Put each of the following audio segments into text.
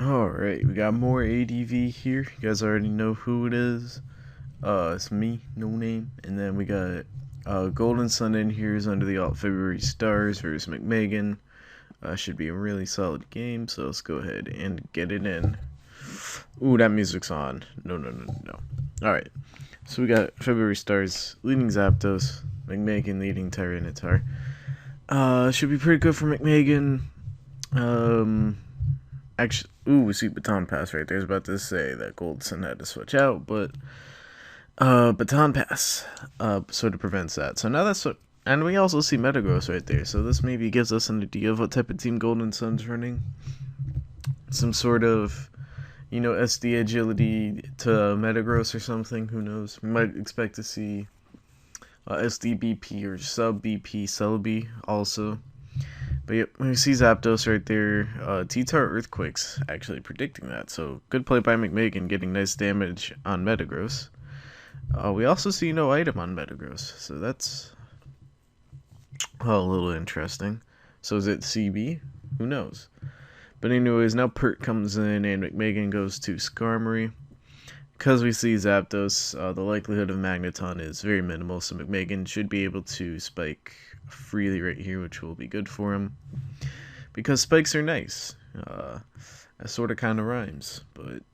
Alright, we got more ADV here. You guys already know who it is. It's me, no name. And then we got Golden Sun in here is under the February Stars versus McMeghan. Should be a really solid game, so let's go ahead and get it in. Ooh, that music's on. No. Alright, so we got February Stars leading Zapdos, McMeghan leading Tyranitar. Should be pretty good for McMeghan. Actually, ooh, we see Baton Pass right there. I was about to say that Gold Sun had to switch out, but Baton Pass sort of prevents that. So now that's what, and we also see Metagross right there. So this maybe gives us an idea of what type of team Golden Sun's running. Some sort of, SD agility to Metagross or something. Who knows? We might expect to see SD BP or sub BP Celebi also. But yep, we see Zapdos right there. T-Tar Earthquake's actually predicting that. So good play by McMeghan, getting nice damage on Metagross. We also see no item on Metagross. So that's a little interesting. So is it CB? Who knows? But anyways, now Pert comes in and McMeghan goes to Skarmory. Because we see Zapdos, the likelihood of Magneton is very minimal. So McMeghan should be able to spike freely right here, which will be good for him. Because spikes are nice. That sort of kind of rhymes, but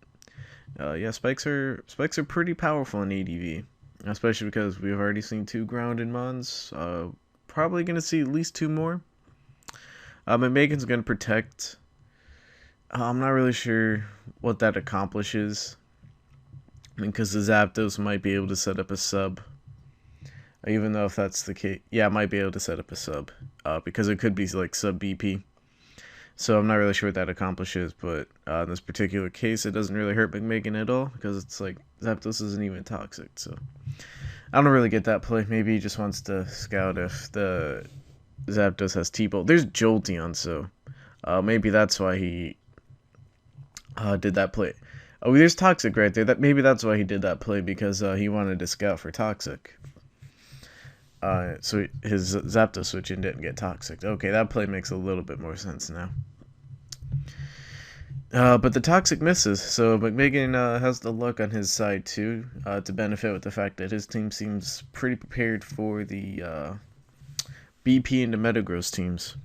yeah, spikes are pretty powerful in ADV, especially because we've already seen 2 grounded mons. Probably gonna see at least 2 more. McMeghan's gonna protect. I'm not really sure what that accomplishes, because the Zapdos might be able to set up a sub. Even though if that's the case, yeah, I might be able to set up a sub, because it could be like sub BP. So I'm not really sure what that accomplishes, but in this particular case, it doesn't really hurt McMeghan at all, because it's like Zapdos isn't even toxic. So I don't really get that play. Maybe he just wants to scout if the Zapdos has T-Bolt. There's Jolteon, so maybe that's why he did that play. Oh, there's Toxic right there. Maybe that's why he did that play, because he wanted to scout for Toxic. So his Zapdos switch in didn't get Toxic. Okay, that play makes a little bit more sense now. But the Toxic misses, so McMeghan has the luck on his side too, to benefit with the fact that his team seems pretty prepared for the BP and the Metagross teams.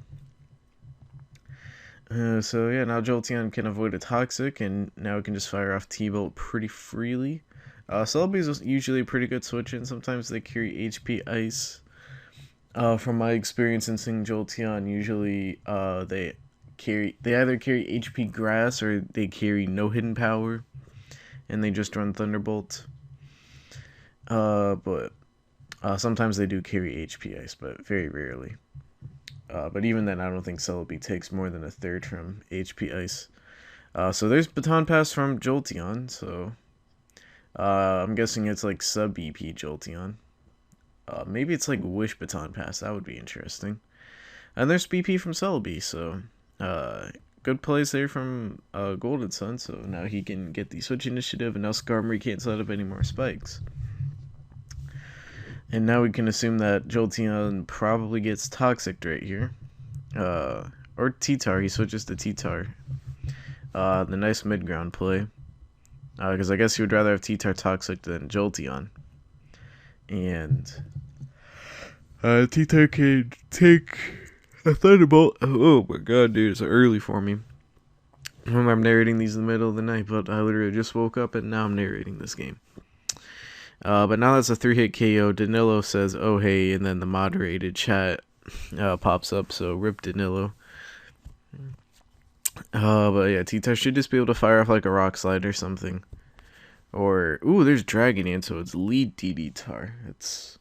So yeah, now Jolteon can avoid a Toxic, and now it can just fire off T-Bolt pretty freely. Celebi is usually a pretty good switch in. Sometimes they carry HP Ice. From my experience in seeing Jolteon, usually they either carry HP Grass or they carry no hidden power, and they just run Thunderbolt. But sometimes they do carry HP Ice, but very rarely. But even then, I don't think Celebi takes more than a third from HP Ice. So there's Baton Pass from Jolteon, so I'm guessing it's like sub BP Jolteon. Maybe it's like Wish Baton Pass. That would be interesting. And there's BP from Celebi, so good plays there from Golden Sun. So now he can get the switch initiative, and now Skarmory can't set up any more spikes. And now we can assume that Jolteon probably gets Toxic right here. Or T-Tar. He switches to T-Tar. The nice mid-ground play. Because I guess he would rather have T-Tar Toxic than Jolteon. And T-Tar can take a Thunderbolt. Oh my god, dude, it's early for me. I'm narrating these in the middle of the night, but I literally just woke up and now I'm narrating this game. But now that's a 3-hit KO. Danilo says, oh hey, and then the moderated chat pops up, so rip Danilo. But yeah, T-Tar should just be able to fire off like a Rock Slide or something. Or, ooh, there's Dragonite, so it's lead DD-Tar. It's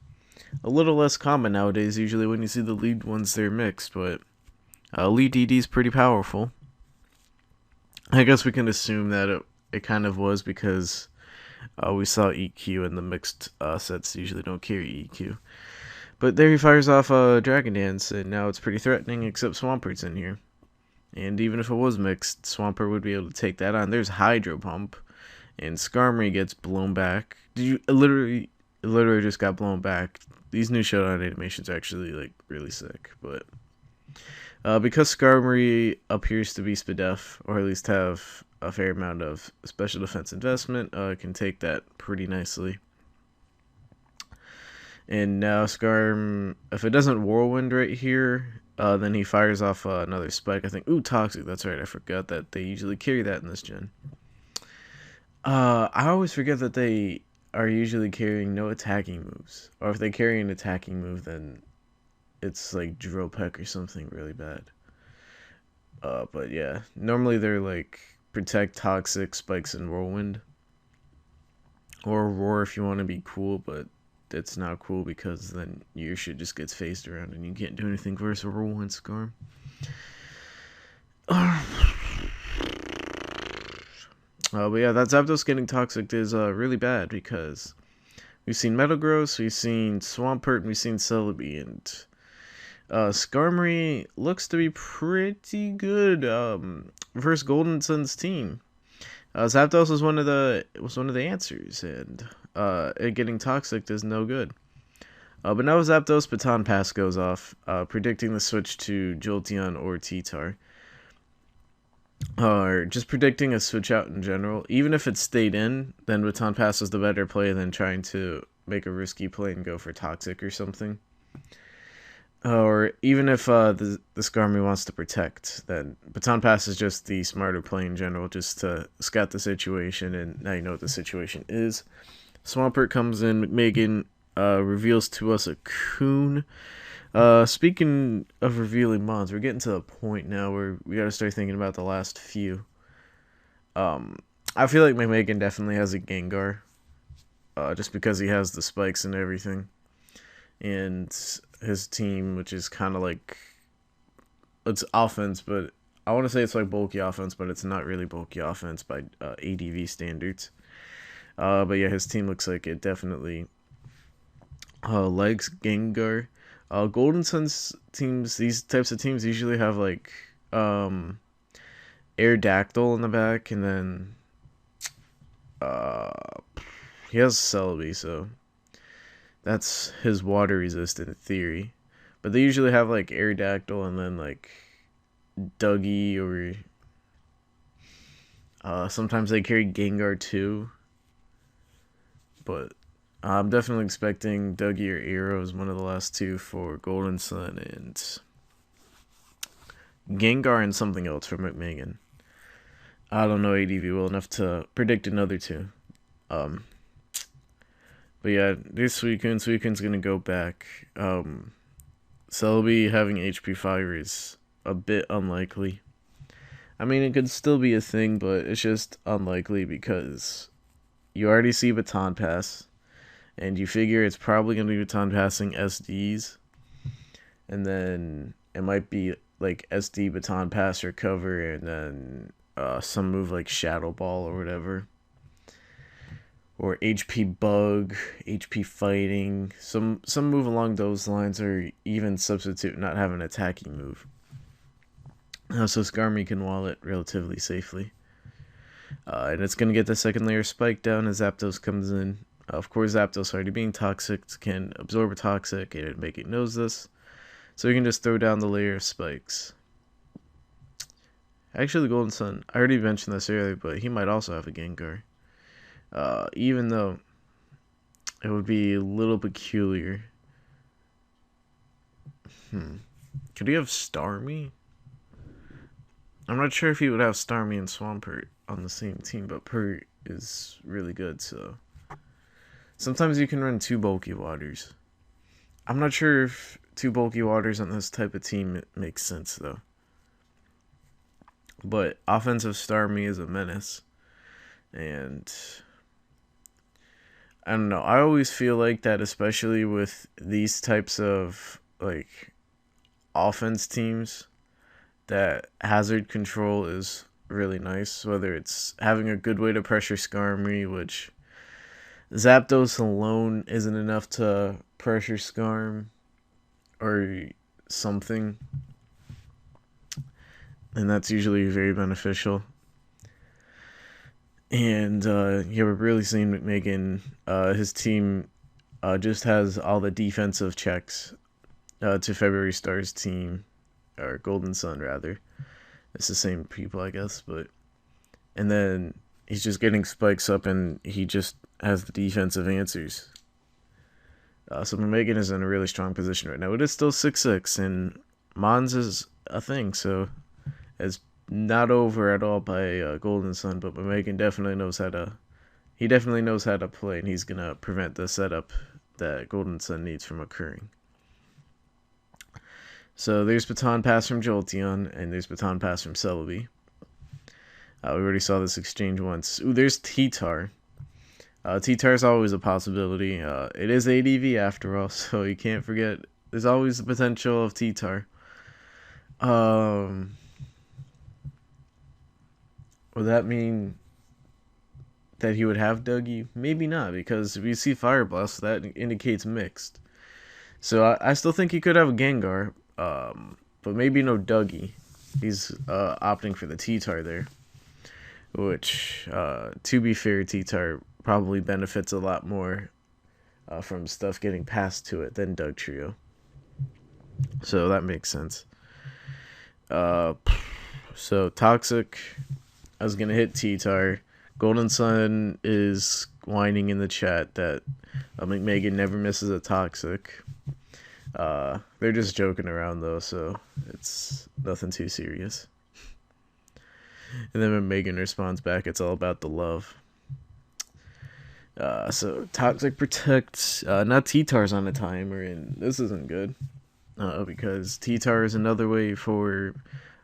a little less common nowadays. Usually when you see the lead ones, they're mixed, but lead DD is pretty powerful. I guess we can assume that it kind of was, because we saw EQ, and the mixed sets usually don't carry EQ. But there he fires off Dragon Dance, and now it's pretty threatening, except Swampert's in here. And even if it was mixed, Swampert would be able to take that on. There's Hydro Pump, and Skarmory gets blown back. It literally just got blown back. These new showdown animations are actually like really sick, but Because Skarmory appears to be Spadef, or at least have a fair amount of special defense investment, can take that pretty nicely. And now Skarm, if it doesn't Whirlwind right here, then he fires off another spike. I think, ooh, Toxic, that's right, I forgot that they usually carry that in this gen. I always forget that they are usually carrying no attacking moves. Or if they carry an attacking move, then it's like Drill Peck or something really bad. But yeah, normally they're like Protect, Toxic, Spikes, and Whirlwind. Or Roar if you want to be cool, but it's not cool because then your shit just gets phased around and you can't do anything versus a Whirlwind Scarm. But yeah, that Zapdos getting Toxic is really bad because we've seen Metagross, we've seen Swampert, and we've seen Celebi, and Skarmory looks to be pretty good versus Golden Sun's team. Zapdos was one of the answers, and it getting Toxic is no good. But now Zapdos Baton Pass goes off, predicting the switch to Jolteon or T-Tar. Or just predicting a switch out in general. Even if it stayed in, then Baton Pass is the better play than trying to make a risky play and go for Toxic or something. Or even if the Skarmory wants to protect, then Baton Pass is just the smarter play in general, just to scout the situation, and now you know what the situation is. Swampert comes in, McMeghan reveals to us a Coon. Speaking of revealing mons, we're getting to the point now where we gotta start thinking about the last few. I feel like McMeghan definitely has a Gengar, just because he has the spikes and everything. And his team, which is kind of like, it's offense, but I want to say it's like bulky offense, but it's not really bulky offense by ADV standards. But yeah, his team looks like it definitely likes Gengar. Golden Sun's teams, these types of teams usually have like Aerodactyl in the back, and then he has Celebi, so that's his water resistant theory. But they usually have like Aerodactyl and then like Dougie, or sometimes they carry Gengar too. But I'm definitely expecting Dougie or Aero as one of the last two for Golden Sun, and Gengar and something else for McMeghan. I don't know ADV well enough to predict another two. But yeah, this Suicune's gonna go back. Celebi having HP Fire is a bit unlikely. I mean, it could still be a thing, but it's just unlikely because you already see Baton Pass, and you figure it's probably going to be Baton Passing SDs, and then it might be like SD Baton Pass Recover, and then some move like Shadow Ball or whatever. Or HP Bug, HP Fighting, some move along those lines, or even substitute not have an attacking move. So Skarmory can wall it relatively safely. And it's going to get the second layer spike down as Zapdos comes in. Of course, Zapdos already being toxic can absorb a toxic and make it knows this. So you can just throw down the layer of spikes. Actually, the Golden Sun, I already mentioned this earlier, but he might also have a Gengar. Even though it would be a little peculiar. Could he have Starmie? I'm not sure if he would have Starmie and Swampert on the same team, but Pert is really good, so sometimes you can run two bulky waters. I'm not sure if two bulky waters on this type of team makes sense, though. But offensive Starmie is a menace, and I don't know. I always feel like that, especially with these types of like offense teams, that hazard control is really nice. Whether it's having a good way to pressure Skarmory, which Zapdos alone isn't enough to pressure Skarm, or something, and that's usually very beneficial. And yeah, we're really seeing McMeghan. His team just has all the defensive checks to February Star's team. or Golden Sun rather. It's the same people, I guess, but and then he's just getting spikes up, and he just has the defensive answers. So McMeghan is in a really strong position right now. It is still 6-6, and Mons is a thing, so it's not over at all by Golden Sun. But McMeghan definitely knows how to. He definitely knows how to play, and he's gonna prevent the setup that Golden Sun needs from occurring. So there's baton pass from Jolteon, and there's baton pass from Celebi. We already saw this exchange once. Ooh, there's T-Tar. T-Tar is always a possibility. It is ADV after all, so you can't forget. There's always the potential of T-Tar. Would that mean that he would have Dougie? Maybe not, because if you see Fire Blast, that indicates mixed. So I still think he could have a Gengar, but maybe no Dougie. He's opting for the T-Tar there, which, to be fair, T-Tar probably benefits a lot more from stuff getting passed to it than Dugtrio. So that makes sense. So Toxic, I was going to hit T-Tar. Golden Sun is whining in the chat that McMeghan never misses a Toxic. They're just joking around though, so it's nothing too serious. And then when Megan responds back, it's all about the love. So Toxic protects. Now T-Tar's on a timer, and this isn't good. Because T-Tar is another way for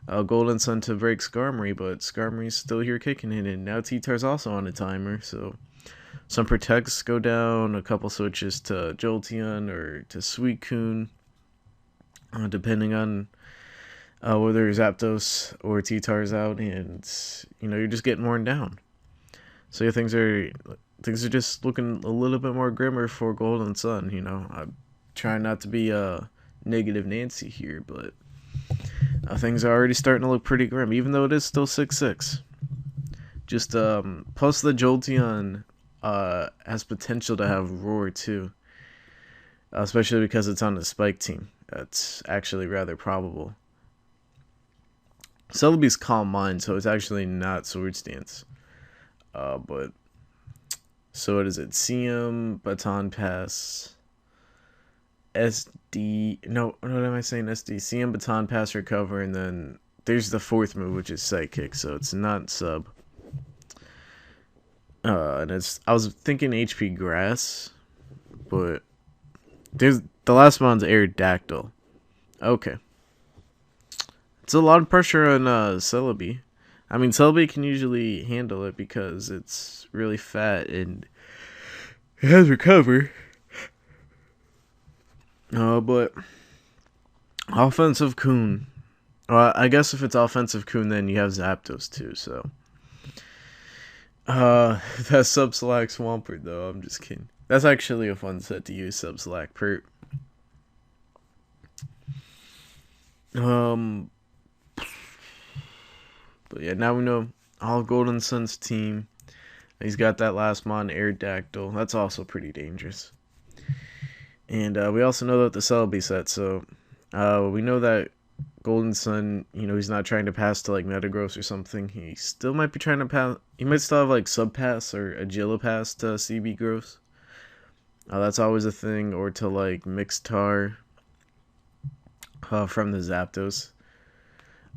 Golden Sun to break Skarmory, but Skarmory's still here kicking it, and now T-Tar's also on a timer, so some protects go down, a couple switches to Jolteon or to Suicune, depending on whether Zapdos or T-Tar's out, and you're just getting worn down. So yeah, things are just looking a little bit more grimmer for Golden Sun. I'm trying not to be a negative Nancy here, but things are already starting to look pretty grim, even though it is still 6-6. Just plus the Jolteon has potential to have Roar too, especially because it's on the Spike team. That's actually rather probable. Celebi's Calm Mind, so it's actually not Swords Dance. But so what is it? CM, Baton Pass, SD. No, what am I saying? SD. CM, Baton Pass, Recover, and then there's the fourth move, which is Psychic. So it's not Sub. And I was thinking HP Grass, but there's the last one's Aerodactyl. Okay. It's a lot of pressure on Celebi. I mean, Celebi can usually handle it because it's really fat and it has Recover. But offensive Coon. Well, I guess if it's offensive Coon, then you have Zapdos too, so. That Sub-Select Swampert, though, I'm just kidding. That's actually a fun set to use, Sub-Select Pert. But yeah, now we know all Golden Sun's team. He's got that last mon, Aerodactyl. That's also pretty dangerous. And we also know that the Celebi set, so we know that Golden Sun, he's not trying to pass to like Metagross or something. He still might be trying to pass. He might still have like Sub-Pass or Agilopass to CB Gross. That's always a thing. Or to like Mixtar from the Zapdos.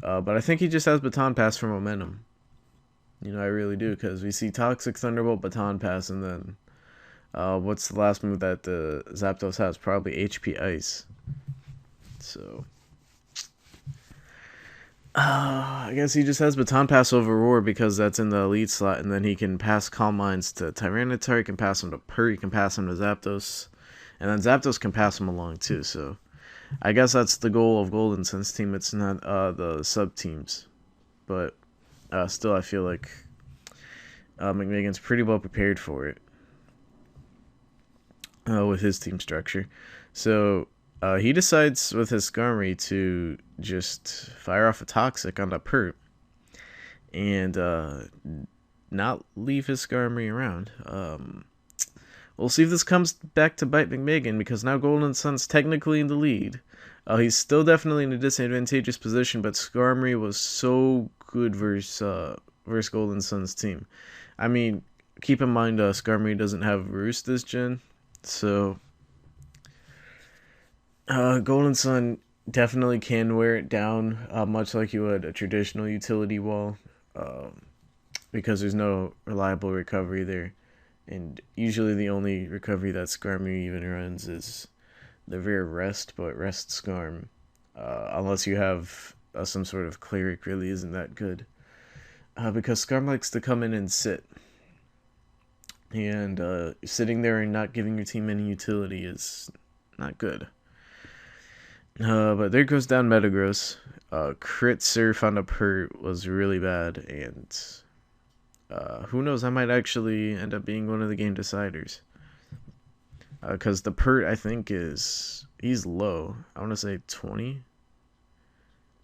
But I think he just has Baton Pass for momentum. I really do, because we see Toxic, Thunderbolt, Baton Pass, and then what's the last move that the Zapdos has? Probably HP Ice. So I guess he just has Baton Pass over Roar because that's in the elite slot, and then he can pass Calm Minds to Tyranitar, he can pass him to Purr, he can pass him to Zapdos, and then Zapdos can pass him along too, so I guess that's the goal of Golden Sun's team. It's not the sub-teams, but still I feel like McMeghan's pretty well prepared for it with his team structure. So he decides with his Skarmory to just fire off a Toxic on the Pert and not leave his Skarmory around. We'll see if this comes back to bite McMeghan, because now Golden Sun's technically in the lead. He's still definitely in a disadvantageous position, but Skarmory was so good versus Golden Sun's team. I mean, keep in mind, Skarmory doesn't have Roost this gen, so Golden Sun definitely can wear it down, much like you would a traditional utility wall, because there's no reliable recovery there. And usually the only recovery that Skarmory even runs is the rare Rest, but Rest Skarm, unless you have some sort of Cleric, really isn't that good. Because Skarm likes to come in and sit. And sitting there and not giving your team any utility is not good. But there goes down Metagross. Crit Surf on a Pert was really bad, and who knows, I might actually end up being one of the game deciders. Because the Pert, I think, he's low. I want to say 20?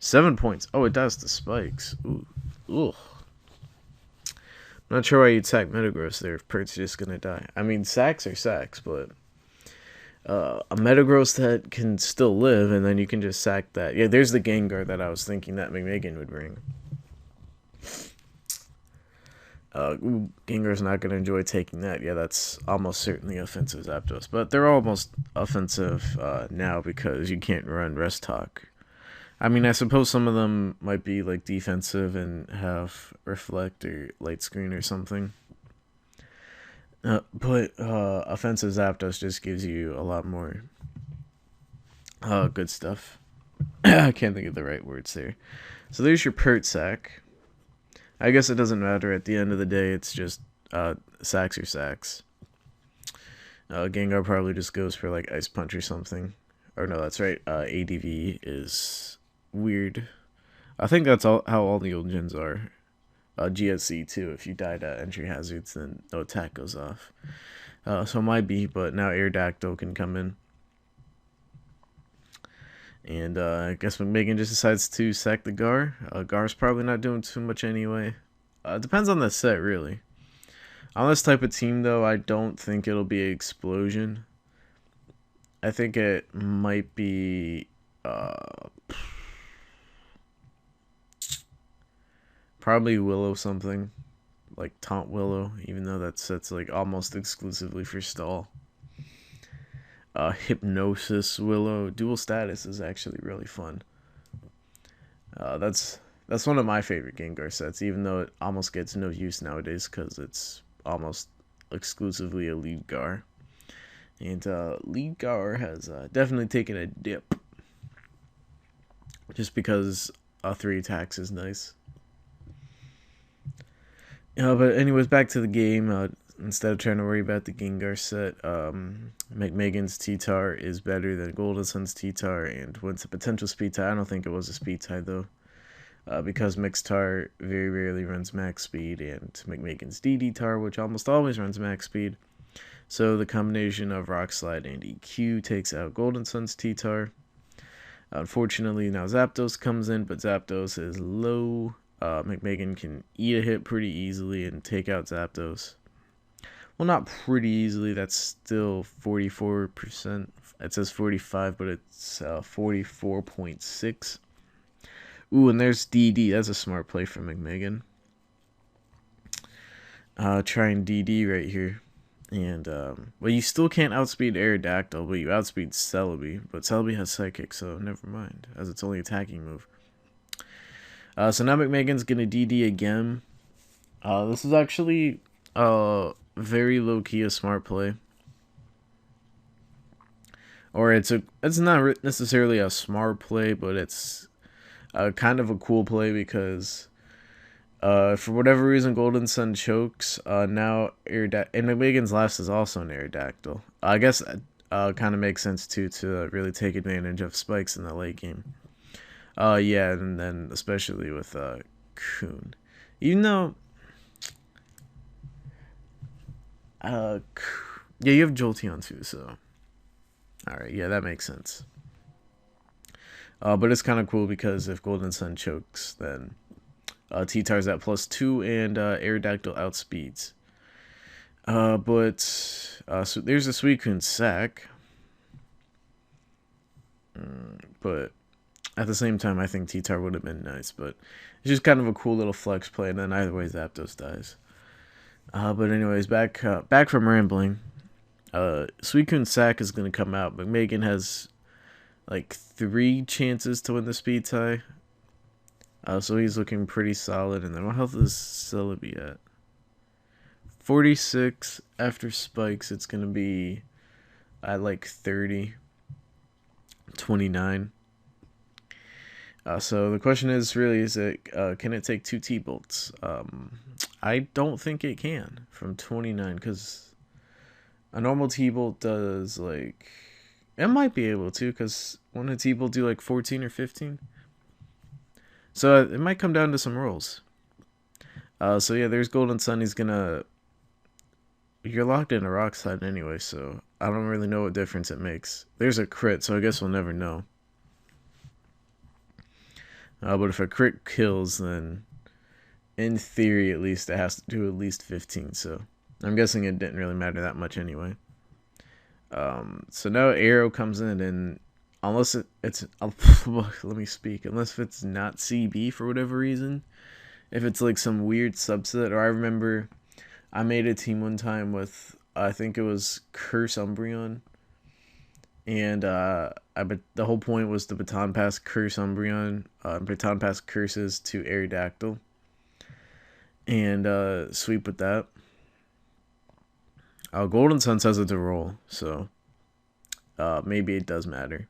7 points. Oh, it does the spikes. Ooh. Ugh. I'm not sure why you'd sack Metagross there if Pert's just gonna die. I mean, sacks are sacks, but a Metagross that can still live, and then you can just sack that. Yeah, there's the Gengar that I was thinking that McMeghan would bring. Gengar's not going to enjoy taking that. Yeah, that's almost certainly offensive Zapdos. But they're almost offensive now because you can't run Rest Talk. I mean, I suppose some of them might be like defensive and have Reflect or Light Screen or something. But offensive Zapdos just gives you a lot more good stuff. I can't think of the right words there. So there's your Pert sack. I guess it doesn't matter. At the end of the day, it's just sacks or sacks. Gengar probably just goes for like Ice Punch or something. Or no, that's right. ADV is weird. I think that's how all the old gens are. GSC too. If you died at entry hazards, then no attack goes off. So it might be, but now Aerodactyl can come in. And I guess McMeghan just decides to sack the Gar. Gar's probably not doing too much anyway. Depends on the set, really. On this type of team, though, I don't think it'll be Explosion. I think it might be probably Willow something. Like Taunt Willow, even though that set's like almost exclusively for stall. Hypnosis Willow. Dual status is actually really fun. That's one of my favorite Gengar sets, even though it almost gets no use nowadays because it's almost exclusively a lead Gar. And lead Gar has definitely taken a dip. Just because 3 attacks is nice. But anyways, back to the game. Instead of trying to worry about the Gengar set, McMeghan's T-Tar is better than Golden Sun's T-Tar, and when it's a potential speed tie, I don't think it was a speed tie though, because Mixtar very rarely runs max speed, and McMeghan's DD-Tar, which almost always runs max speed. So the combination of Rock Slide and EQ takes out Golden Sun's T-Tar. Unfortunately, now Zapdos comes in, but Zapdos is low. McMeghan can eat a hit pretty easily and take out Zapdos. Well, not pretty easily. That's still 44%. It says 45, but it's 44.6. Ooh, and there's DD. That's a smart play from McMeghan. Trying DD right here. And, well, you still can't outspeed Aerodactyl, but you outspeed Celebi. But Celebi has Psychic, so never mind, as its only attacking move. So now McMeghan's going to DD again. This is actually very low-key a smart play. Or it's not necessarily a smart play, but it's kind of a cool play because for whatever reason Golden Sun chokes. Now and McMeghan's last is also an Aerodactyl. I guess kind of makes sense too to really take advantage of spikes in the late game. Yeah, and then especially with Kun. Even though yeah, you have Jolteon too, so alright, yeah, that makes sense. But it's kind of cool because if Golden Sun chokes, then T-Tar's at +2 and Aerodactyl outspeeds. So there's a Suicune sack. But at the same time, I think T-Tar would have been nice. But it's just kind of a cool little flex play. And then either way, Zapdos dies. But anyways, back from rambling. Suicune sack is going to come out. McMeghan has like 3 chances to win the speed tie. So he's looking pretty solid. And then what health is Celebi at? 46 after spikes. It's going to be at like 30. 29. So the question is really, can it take 2 T-bolts? I don't think it can from 29 because a normal T-bolt does like, it might be able to because won't a T-bolt do like 14 or 15? So it might come down to some rolls. So yeah, there's Golden Sun. You're locked in a rock slide anyway, so I don't really know what difference it makes. There's a crit, so I guess we'll never know. But if a crit kills, then in theory, at least, it has to do at least 15. So I'm guessing it didn't really matter that much anyway. So now Arrow comes in, and unless it's let me speak. Unless it's not CB for whatever reason, if it's like some weird subset, or I remember I made a team one time with, I think it was Curse Umbreon, and the whole point was to Baton Pass Curse Umbreon, Baton Pass Curses to Aerodactyl, and sweep with that. Golden Sun says it's a roll, so maybe it does matter.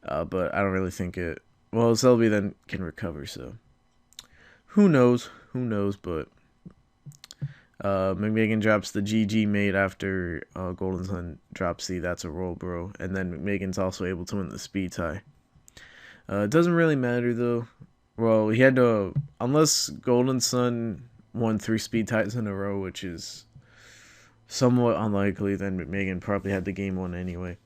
But I don't really think it. Well, Celebi then can recover, so who knows? Who knows? But McMeghan drops the GG made after Golden Sun drops the That's a Roll Bro, and then McMeghan's also able to win the speed tie. It doesn't really matter though. Well, he had to, unless Golden Sun won 3 speed ties in a row, which is somewhat unlikely, then McMeghan probably had the game won anyway.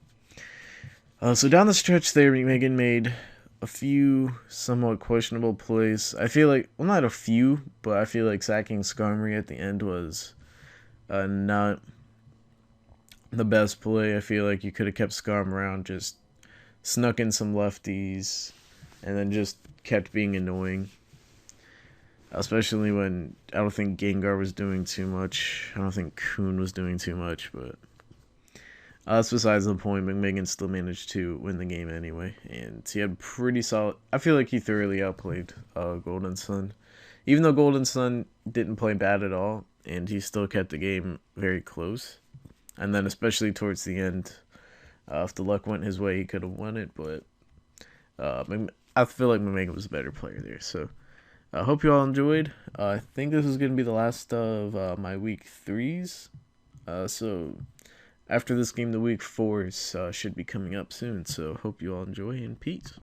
So down the stretch there, McMeghan made a few somewhat questionable plays. I feel like, well, not a few, but I feel like sacking Skarmory at the end was not the best play. I feel like you could have kept Skarm around, just snuck in some lefties, and then just kept being annoying. Especially when I don't think Gengar was doing too much. I don't think Kuhn was doing too much, but that's besides the point. McMeghan still managed to win the game anyway, and he had pretty solid. I feel like he thoroughly outplayed Golden Sun, even though Golden Sun didn't play bad at all, and he still kept the game very close. And then especially towards the end, if the luck went his way, he could have won it. But I feel like McMeghan was a better player there. So I hope you all enjoyed. I think this is going to be the last of my week 3s. So after this game, the week 4s should be coming up soon. So hope you all enjoy, and peace.